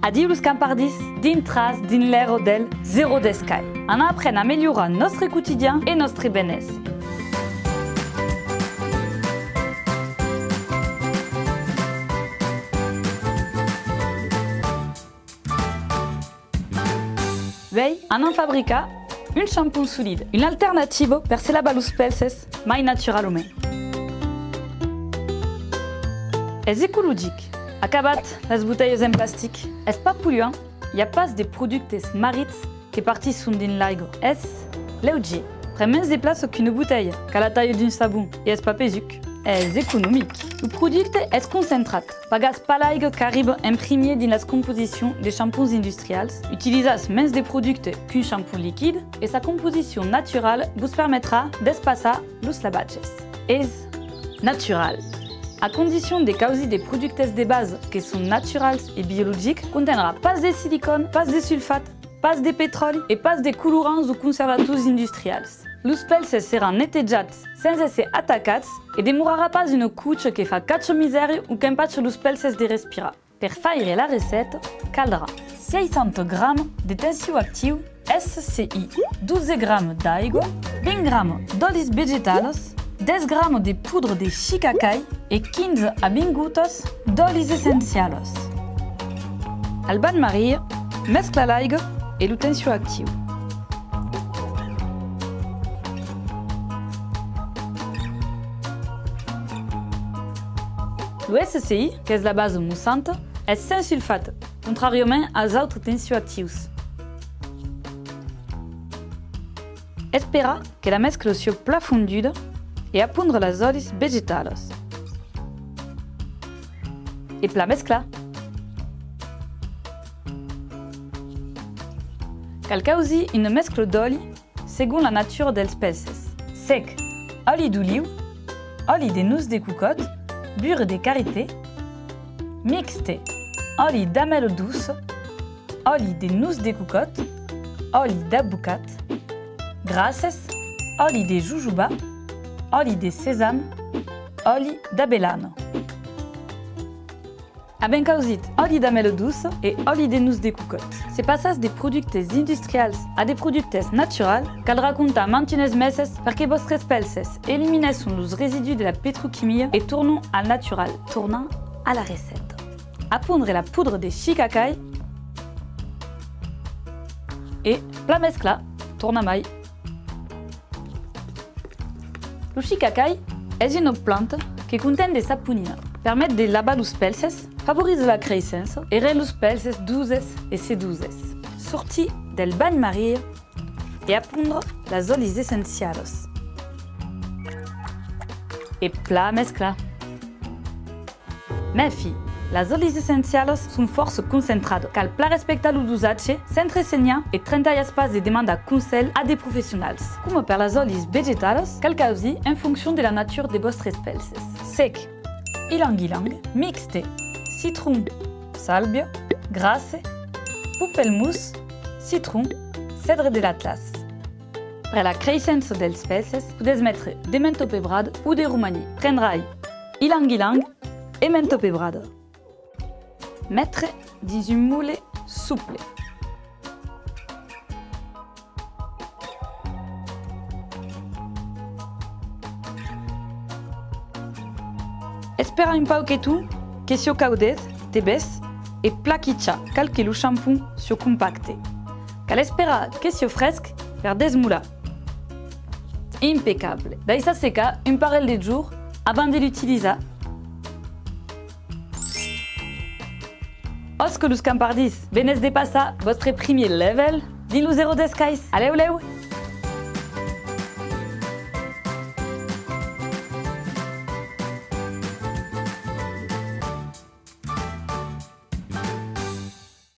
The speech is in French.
Adieu los campardis, din tras din l'ero del zero d'escai. On apprend à améliorer notre quotidien et notre benesse. Vei, on fabrica un shampoing solide, une alternative per se lavar los pelses mai naturalment. És ecologique. Acabat les bouteilles en plastique. És pas polluant. Hi ha pas de productes marits que partissent din l'aigua. És lleuger. Prend menys de place qu'une bouteille, qu'à la taille d'un sabon. Et és pas pesuc. És economique. Le producte és concentrat. Pagas pas l'aigua qu'arribe imprimée dans la composition des shampoings industriels. Utilisas menys de productes qu'un shampoing liquide et sa composition naturelle vous permettra d'espacer los lavages. És natural. À condition de causer des productes de base qui sont naturels et biologiques, contiendra pas de silicone, pas de sulfate, pas de pétrole et pas de colorants ou conservators industriels. Los pelses seront netejats sans être attaquats et demorarà pas une couche qui fa catch misère ou qu'empatche los pelses de respirar. Per faire la recette, caldrà 600 g de tensioactiu SCI, 12 g d'aigua, 20 g d'olis vegetals, 10 g de poudre de shikakai et 15 à 20 gouttes d'olis essencials. Al bain-marie, mescla l'aigua et le tensioactiu. Le SCI, qui est la base moussante, est sans sulfate, contrairement aux autres tensioactifs. Espera que la mescla soit plat fondue et appondre les olis vegetales. Et plat mescla. Cal causi une mescla d'oli selon la nature des pelses. Sec, oli d'oliu, oli de noix de cocotte, beurre de karité, mixte, oli d'amelle douce, oli de noix de cocotte, oli d'abucat, grasses, oli de jujuba, oli de sésame, oli d'abellano. Abbiamo causit oli d'amelle douce et oli de noix de cocotte. Ce passage des productes industriels à des productes naturels caldrà comptar mantunes meses perquè vostres pelses eliminent los résidus de la pétrochimie et tournent al natural, tournant à la recette. Appondre la poudre de shikakai et plat mescla, torna mai. Le shikakai est une plante qui contient des saponines, permet de laver los pelses, favorise la croissance et rend los pelses douces et seduces. Sorti del bain-marie et appondre les olis essencials. Et plat mescla. Mais fi, les olis essencials sont force concentrades, cal plat respecta lo dosage, sense ensenyar et 30 pas de demande à conseil à des professionnels. Comme per les olis vegetales, cal causi en fonction de la nature de vostres pelses. Sec, ilang-ilang, mixte, citron, salvia, grasse, pamplemousse, citron, cèdre de l'Atlas. Per la croissance dels pelses, podeu mettre de mento pebrad ou de romani. Prendrai ilang-ilang et mento pebrad. Mettre dans un moule souple. Espera un pauquetu que sio caudet, tebes, et plaquicha calque le shampoing sio compacte. Cal espera que sio fresque per desmoula. Impeccable. Deixa secar un parell de jours avant de l'utiliser. Os que los campardis venez de passar votre premier level, din lo zero d'escais. Allez, oleu!